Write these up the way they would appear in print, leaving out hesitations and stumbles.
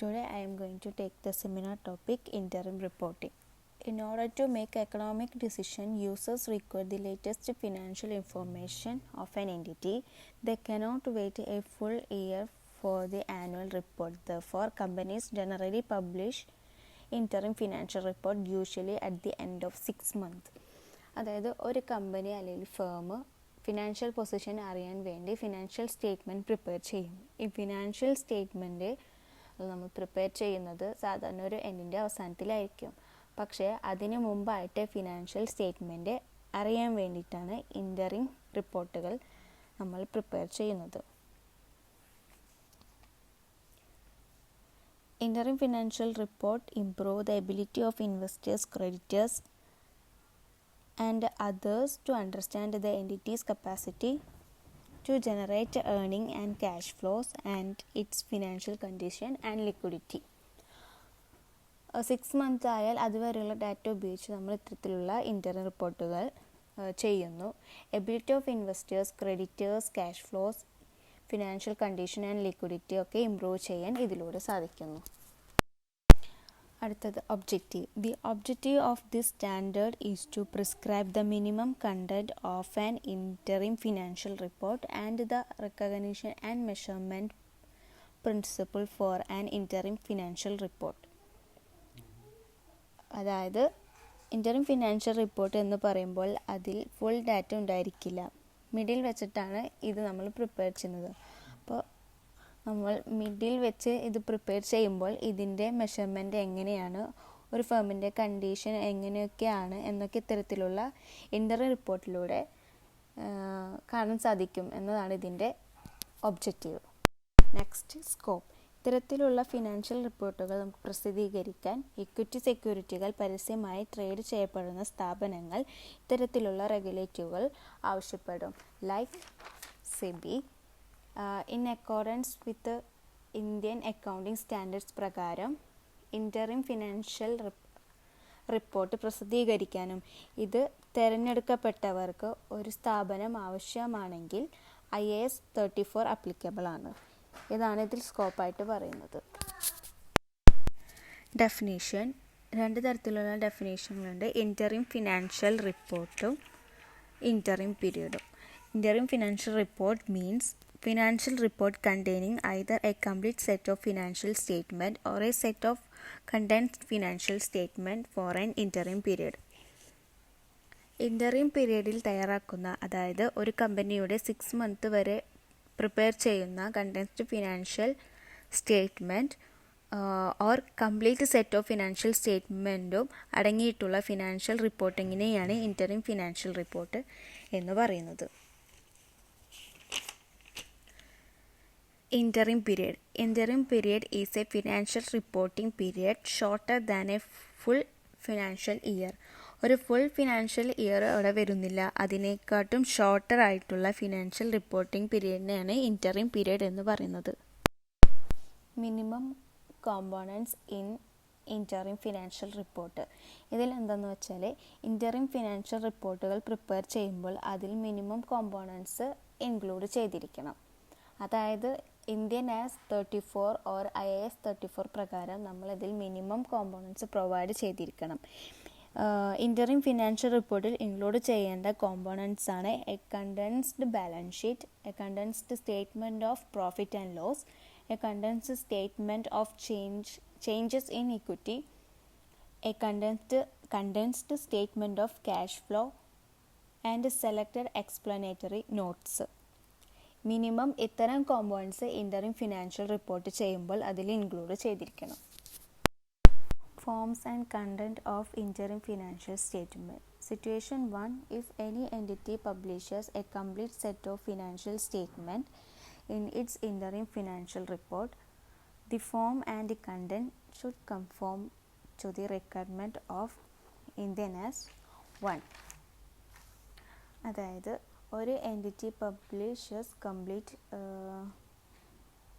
Today I am going to take the seminar topic Interim Reporting. In order to make economic decision, users require the latest financial information of an entity. They cannot wait a full year for the annual report. Therefore, companies generally publish interim financial report usually at the end of 6 months. അതായത് ഒരു company അല്ലെങ്കിൽ firm financial position അറിയാൻ വേണ്ടി financial statement prepare ചെയ്യും. ഈ financial statement നമ്മൾ prepare ചെയ്യുന്നത് സാധാരണ ഒരു എൻഡിൻ്റെ അവസാനത്തിലായിരിക്കും. പക്ഷേ അതിന് മുമ്പായിട്ട് ഫിനാൻഷ്യൽ സ്റ്റേറ്റ്മെൻറ്റ് അറിയാൻ വേണ്ടിയിട്ടാണ് ഇൻ്ററിം റിപ്പോർട്ടുകൾ നമ്മൾ പ്രിപ്പയർ ചെയ്യുന്നത്. Interim financial report improve the ability of investors, creditors, and others to understand the entity's capacity to generate earning and cash flows and its financial condition and liquidity. 6 months ആയാൽ അതുവരെയുള്ള data ഉപയോഗിച്ച് നമ്മൾ ഇത്തരത്തിലുള്ള interim റിപ്പോർട്ടുകൾ ചെയ്യുന്നു. Ability of investors, creditors, cash flows, financial condition and liquidity ഒക്കെ improve ചെയ്യാൻ ഇതിലൂടെ സാധിക്കുന്നു. അടുത്തത് objective. The objective of this standard is to prescribe the minimum content of an interim financial report and the recognition and measurement principle for an interim financial report. അതായത് interim financial report എന്ന് പറയുമ്പോൾ അതിൽ full data ഉണ്ടായിരിക്കില്ല. Middle വെച്ചിട്ടാണ് ഇത് നമ്മൾ prepare ചെയ്യുന്നത്. അപ്പോൾ നമ്മൾ മിഡിൽ വെച്ച് ഇത് പ്രിപ്പയർ ചെയ്യുമ്പോൾ ഇതിൻ്റെ മെഷർമെൻറ്റ് എങ്ങനെയാണ്, ഒരു ഫേമിൻ്റെ കണ്ടീഷൻ എങ്ങനെയൊക്കെയാണ് എന്നൊക്കെ ഇത്തരത്തിലുള്ള ഇൻ്ററിം റിപ്പോർട്ടിലൂടെ കാണാൻ സാധിക്കും എന്നതാണ് ഇതിൻ്റെ ഒബ്ജക്റ്റീവ്. Next, scope. ഇത്തരത്തിലുള്ള ഫിനാൻഷ്യൽ റിപ്പോർട്ടുകൾ നമുക്ക് പ്രസിദ്ധീകരിക്കാൻ ഇക്വിറ്റി സെക്യൂരിറ്റികൾ പരസ്യമായി ട്രേഡ് ചെയ്യപ്പെടുന്ന സ്ഥാപനങ്ങൾ ഇത്തരത്തിലുള്ള റെഗുലേറ്റീവുകൾ ആവശ്യപ്പെടും. Like SEBI. In accordance with Indian accounting standards പ്രകാരം ഇൻ്ററിം ഫിനാൻഷ്യൽ റിപ്പോർട്ട് പ്രസിദ്ധീകരിക്കാനും ഇത് തിരഞ്ഞെടുക്കപ്പെട്ടവർക്ക് ഒരു സ്ഥാപനം ആവശ്യമാണെങ്കിൽ IAS 34 അപ്ലിക്കബിൾ ആണ്. ഇതാണ് ഇതിൽ സ്കോപ്പായിട്ട് പറയുന്നത്. ഡെഫിനേഷൻ. 2 തരത്തിലുള്ള ഡെഫിനേഷനുകളുണ്ട്. ഇൻ്ററിം ഫിനാൻഷ്യൽ റിപ്പോർട്ടും interim പീരിയഡും. Interim financial report means financial report containing either a complete set of financial statement or a set of condensed financial statement for an interim period. Interim പീരിയഡിൽ തയ്യാറാക്കുന്ന, അതായത് ഒരു കമ്പനിയുടെ 6 month വരെ prepare ചെയ്യുന്ന condensed financial statement or complete set of financial സ്റ്റേറ്റ്മെൻറ്റും അടങ്ങിയിട്ടുള്ള financial റിപ്പോർട്ടിങ്ങിനെയാണ് ഇൻ്ററിം ഫിനാൻഷ്യൽ റിപ്പോർട്ട് എന്ന് പറയുന്നത്. Interim period. Interim period is a financial reporting period shorter than a full financial year. ഒരു ഫുൾ ഫിനാൻഷ്യൽ ഇയർ അവിടെ വരുന്നില്ല, അതിനേക്കാട്ടും ഷോർട്ടർ ആയിട്ടുള്ള ഫിനാൻഷ്യൽ റിപ്പോർട്ടിംഗ് പീരിയഡിനെയാണ് ഇൻ്ററിം പീരിയഡ് എന്ന് പറയുന്നത്. Minimum components in interim financial report. ഇതിൽ എന്താണെന്ന് വെച്ചാൽ ഇൻ്ററിം ഫിനാൻഷ്യൽ റിപ്പോർട്ടുകൾ പ്രിപ്പയർ ചെയ്യുമ്പോൾ അതിൽ മിനിമം കോമ്പോണൻറ്റ്സ് ഇൻക്ലൂഡ് ചെയ്തിരിക്കണം. അതായത് ഇന്ത്യൻ ആസ് 34 ഓർ IAS 34 പ്രകാരം നമ്മളിതിൽ മിനിമം കോമ്പോണൻറ്റ്സ് പ്രൊവൈഡ് ചെയ്തിരിക്കണം. ഇൻ്ററിം ഫിനാൻഷ്യൽ റിപ്പോർട്ടിൽ ഇൻക്ലൂഡ് ചെയ്യേണ്ട കോമ്പോണൻറ്റ്സ് ആണ് a condensed balance sheet, a condensed statement of profit and loss, a condensed statement of changes in equity, a condensed statement of cash flow and selected explanatory notes. Minimum ഇത്തരം components interim financial report ചെയ്യുമ്പോൾ അതിൽ include ചെയ്തിരിക്കണം. Forms and content of interim financial statement. Situation 1. If any entity publishes a complete set of financial statement in its interim financial report, the form and the content should conform to the requirement of Indian as 1. അതായത് ഒരു entity publishers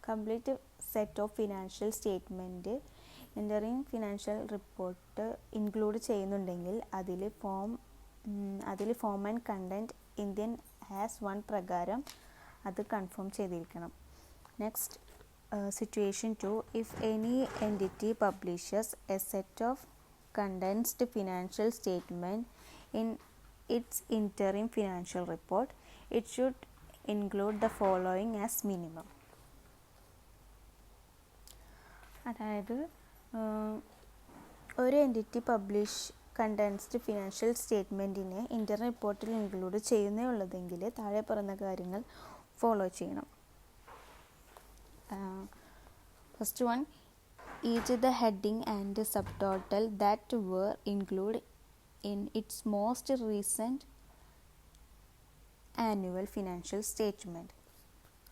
complete set of financial statement interim financial report include ചെയ്യുന്നുണ്ടെങ്കിൽ അതിൽ form and content Indian as 1 പ്രകാരം അത് confirm ചെയ്തിരിക്കണം. Next, Situation 2. If any entity publishes a set of condensed financial statement in its interim financial report, it should include the following as minimum. അതായത് ഒരു entity condensed financial സ്റ്റേറ്റ്മെൻറ്റിനെ ഇൻ്റർം റിപ്പോർട്ടിൽ include ചെയ്യുന്നേ ഉള്ളതെങ്കിൽ താഴെ പറയുന്ന കാര്യങ്ങൾ ഫോളോ ചെയ്യണം. First one, each the heading and subtotal that were included in its most recent annual financial statement.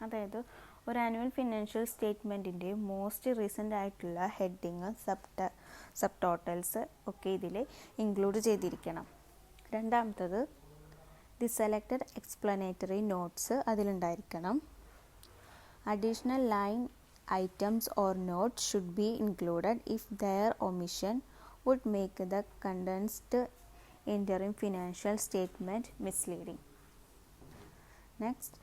അതായത് ഒരു ആനുവൽ ഫിനാൻഷ്യൽ സ്റ്റേറ്റ്മെൻറ്റിൻ്റെ മോസ്റ്റ് റീസെൻ്റ് ആയിട്ടുള്ള ഹെഡിങ് സബ് ടോട്ടൽസ് ഒക്കെ ഇതിൽ ഇൻക്ലൂഡ് ചെയ്തിരിക്കണം. രണ്ടാമത്തത് ദി സെലക്റ്റഡ് എക്സ്പ്ലനേറ്ററി നോട്ട്സ് അതിലുണ്ടായിരിക്കണം. Additional line items or notes should be included if their omission would make the condensed interim financial statement misleading. Next,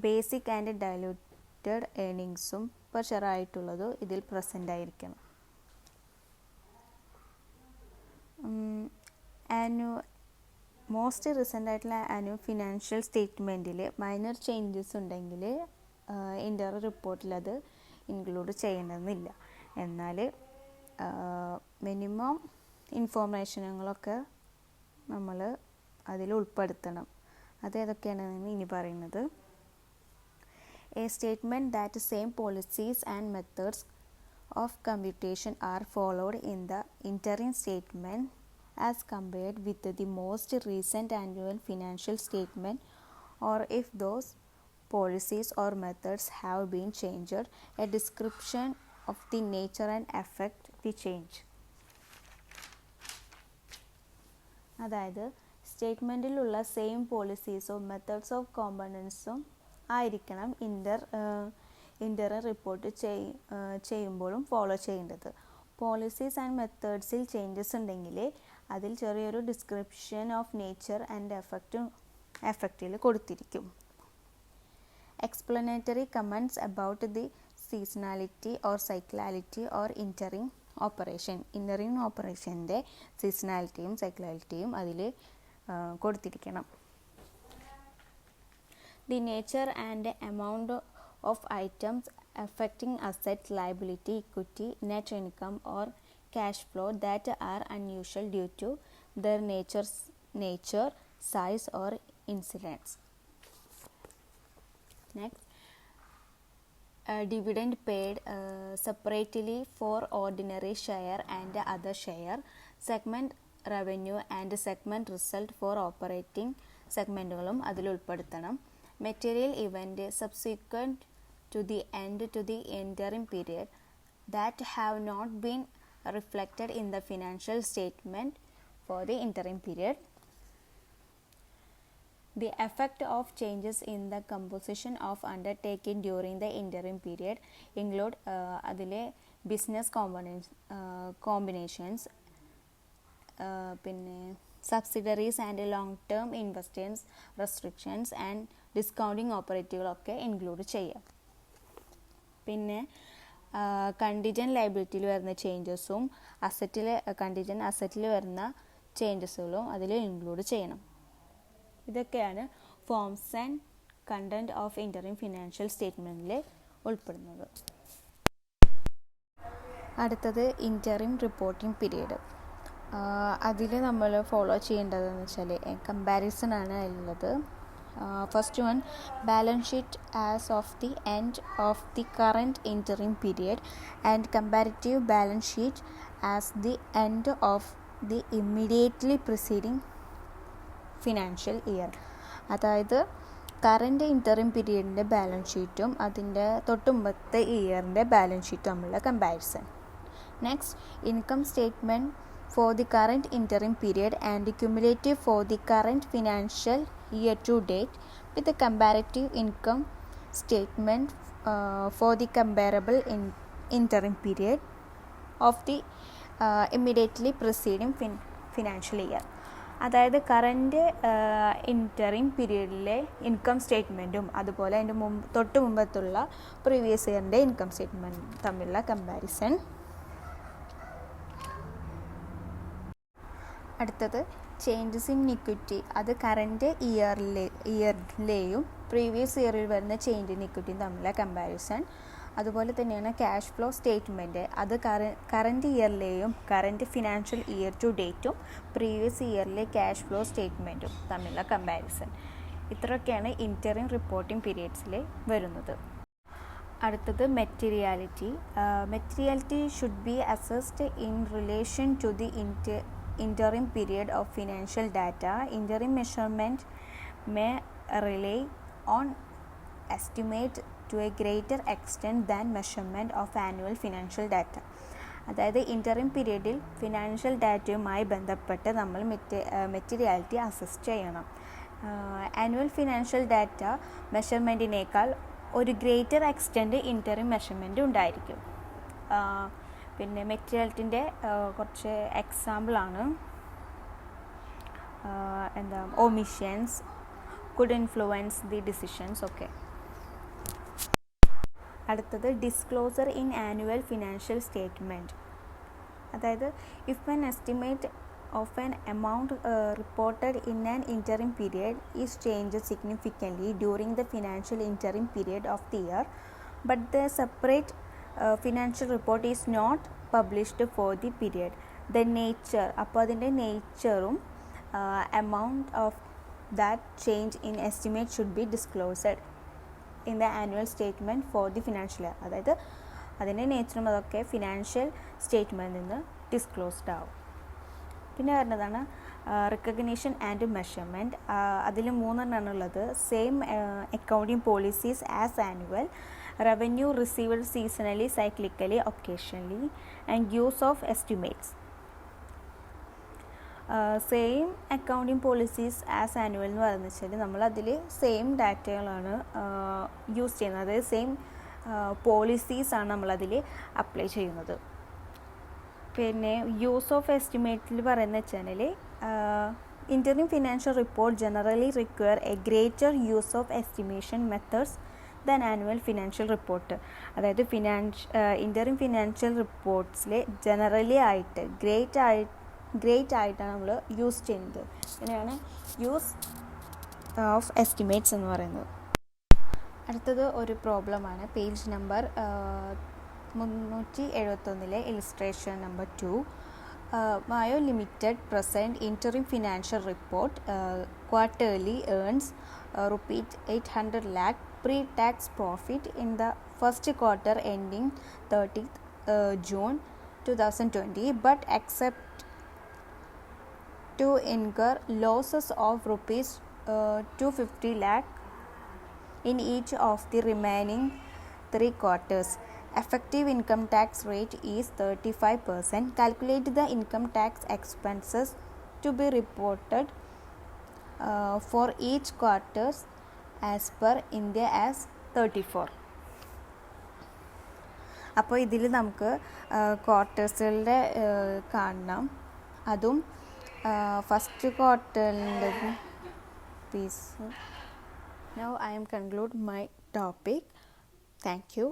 basic and diluted earningsും per share ആയിട്ടുള്ളത് ഇതിൽ present ആയിരിക്കണം. Most recent ആയിട്ടുള്ള annual financial സ്റ്റേറ്റ്മെൻറ്റിൽ minor changes ഉണ്ടെങ്കിൽ ഇൻ്റർം റിപ്പോർട്ടിൽ അത് include ചെയ്യണമെന്നില്ല. എന്നാൽ minimum ഇൻഫോർമേഷനുകളൊക്കെ നമ്മൾ അതിൽ ഉൾപ്പെടുത്തണം. അതേതൊക്കെയാണെന്ന് ഇനി പറയുന്നത്. A statement that same policies and methods of computation are followed in the interim statement as compared with the most recent annual financial statement or if those policies or methods have been changed, a description of the nature and effect the change. അതായത് സ്റ്റേറ്റ്മെൻറ്റിലുള്ള same പോളിസീസോ methods of കോമ്പണൻസും ആയിരിക്കണം ഇൻ്റർം report ചെയ്യുമ്പോഴും follow ചെയ്യേണ്ടത്. Policies and മെത്തേഡ്സിൽ changes ഉണ്ടെങ്കിൽ അതിൽ ചെറിയൊരു description of nature and എഫക്റ്റിൽ കൊടുത്തിരിക്കും. Explanatory comments about the seasonality or cyclicality or interim operation. Interim operationൻ്റെ സീസണാലിറ്റിയും സൈക്ലാലിറ്റിയും അതിൽ കൊടുത്തിരിക്കണം. The nature and amount of items affecting asset, liability, equity, net income or cash flow that are unusual due to their nature, size or incidence. Next, dividend paid separately for ordinary share and other share, segment revenue and segment result for operating segmentകളും അതിൽ ഉൾപ്പെടുത്തണം. Material event subsequent to the end to the interim period that have not been reflected in the financial statement for the interim period. The effect of changes in the composition of undertaking during the interim period include അതിലെ business combinations, പിന്നെ subsidiaries and long term investors restrictions and discounting ഓപ്പറേറ്റീവുകളൊക്കെ include ചെയ്യാം. പിന്നെ contingent ലയബിലിറ്റിയിൽ വരുന്ന ചേഞ്ചസും contingent അസറ്റിൽ വരുന്ന ചേഞ്ചസുകളും അതിൽ include ചെയ്യണം. ഇതൊക്കെയാണ് forms and content of interim financial സ്റ്റേറ്റ്മെൻറ്റിൽ ഉൾപ്പെടുന്നത്. അടുത്തത് ഇൻ്ററിം റിപ്പോർട്ടിംഗ് പീരീഡ്. അതിൽ നമ്മൾ ഫോളോ ചെയ്യേണ്ടതെന്ന് വെച്ചാൽ കമ്പാരിസൺ ആണ് അതിലുള്ളത്. First one, balance sheet as of the end of the current interim period and comparative balance sheet as the end of the immediately preceding financial year. അതായത് current interim പീരീഡിൻ്റെ balance ഷീറ്റും അതിൻ്റെ തൊട്ടുമുമ്പത്തെ ഇയറിൻ്റെ ബാലൻസ് ഷീറ്റും തമ്മിലുള്ള comparison. Next, income statement for the current interim period and cumulative for the current financial year to date with comparative income statement for the comparable interim period of the immediately preceding financial year. അതായത് current interim പീരീഡിലെ income സ്റ്റേറ്റ്മെൻറ്റും അതുപോലെ അതിൻ്റെ തൊട്ട് മുമ്പത്തുള്ള previous ഇയറിൻ്റെ income സ്റ്റേറ്റ്മെൻറ്റും തമ്മിലുള്ള comparison. അടുത്തത് changes in equity. അത് current ഇയറിലെയും previous ഇയറിൽ വരുന്ന ചേഞ്ച് ഇൻ ഇക്വിറ്റിയും തമ്മിലുള്ള കമ്പാരിസൺ. അതുപോലെ തന്നെയാണ് ക്യാഷ് ഫ്ലോ സ്റ്റേറ്റ്മെൻറ്റ്. അത് കറൻറ്റ് ഇയറിലെയും കറൻറ്റ് ഫിനാൻഷ്യൽ ഇയർ ടു ഡേറ്റും പ്രീവിയസ് ഇയറിലെ ക്യാഷ് ഫ്ലോ സ്റ്റേറ്റ്മെൻറ്റും തമ്മിലുള്ള കമ്പാരിസൺ. ഇത്രയൊക്കെയാണ് ഇൻറ്ററിം റിപ്പോർട്ടിംഗ് പീരിയഡ്സിൽ വരുന്നത്. അടുത്തത് materiality. Materiality should be assessed in relation to the interim period of financial data. Interim measurement may rely on estimate to a greater extent than measurement of annual financial data. അതായത് interim പീരീഡിൽ financial ഡാറ്റയുമായി ബന്ധപ്പെട്ട് നമ്മൾ materiality assess ചെയ്യണം. Annual financial data മെഷർമെൻറ്റിനേക്കാൾ ഒരു greater extent interim measurement ഉണ്ടായിരിക്കും. പിന്നെ മെറ്റീരിയാലിറ്റിൻ്റെ കുറച്ച് എക്സാമ്പിളാണ് omissions, could influence the decisions ഒക്കെ. അടുത്തത് disclosure in annual financial statement. അതായത് if an estimate of an amount reported in an interim period is changed significantly during the financial interim period of the year, but the separate financial report is not published for the period, the nature അപ്പോൾ അതിൻ്റെ നേച്ചറും amount of that change in estimate should be disclosed in the annual statement for the financial year. അതായത് അതിൻ്റെ നേച്ചറും അതൊക്കെ financial സ്റ്റേറ്റ്മെൻറ്റിൽ നിന്ന് disclosed ആവും. പിന്നെ വരുന്നതാണ് recognition and measurement. അതിൽ 3 എണ്ണമാണുള്ളത്. Same accounting policies as annual, revenue received seasonally, cyclically, occasionally, and use of estimates. Same accounting policies as annual എന്ന് പറയുന്നത് വെച്ചാൽ നമ്മളതിൽ സെയിം ഡാറ്റകളാണ് യൂസ് ചെയ്യുന്നത്. അതായത് സെയിം പോളിസീസാണ് നമ്മളതിൽ അപ്ലൈ ചെയ്യുന്നത്. പിന്നെ യൂസ് ഓഫ് എസ്റ്റിമേറ്റിൽ പറയുന്ന വെച്ചാൽ interim financial report generally require A greater use of estimation methods than annual financial report. അതായത് ഇൻറ്ററിം ഫിനാൻഷ്യൽ റിപ്പോർട്ട്സിൽ ജനറലി ആയിട്ട് ഗ്രേറ്റ് ആയിട്ടാണ് നമ്മൾ യൂസ് ചെയ്യുന്നത്. അങ്ങനെയാണ് യൂസ് ഓഫ് എസ്റ്റിമേറ്റ്സ് എന്ന് പറയുന്നത്. അടുത്തത് ഒരു പ്രോബ്ലമാണ്. Page number 371 illustration number 2. Mayo Limited present interim financial report. Quarterly earns ₹800 lakh pre-tax profit in the first quarter ending 30th June 2020, but accept to incur losses of ₹250 lakh in each of the remaining 3 quarters. Effective income tax rate is 35%. Calculate the income tax expenses to be reported for each quarter as per India as 34. അപ്പോൾ ഇതിൽ നമുക്ക് ക്വാർട്ടേഴ്സുകളുടെ കാണണം. അതും first ക്വാർട്ടറിൻ്റെ piece. Now I am conclude my topic. Thank you.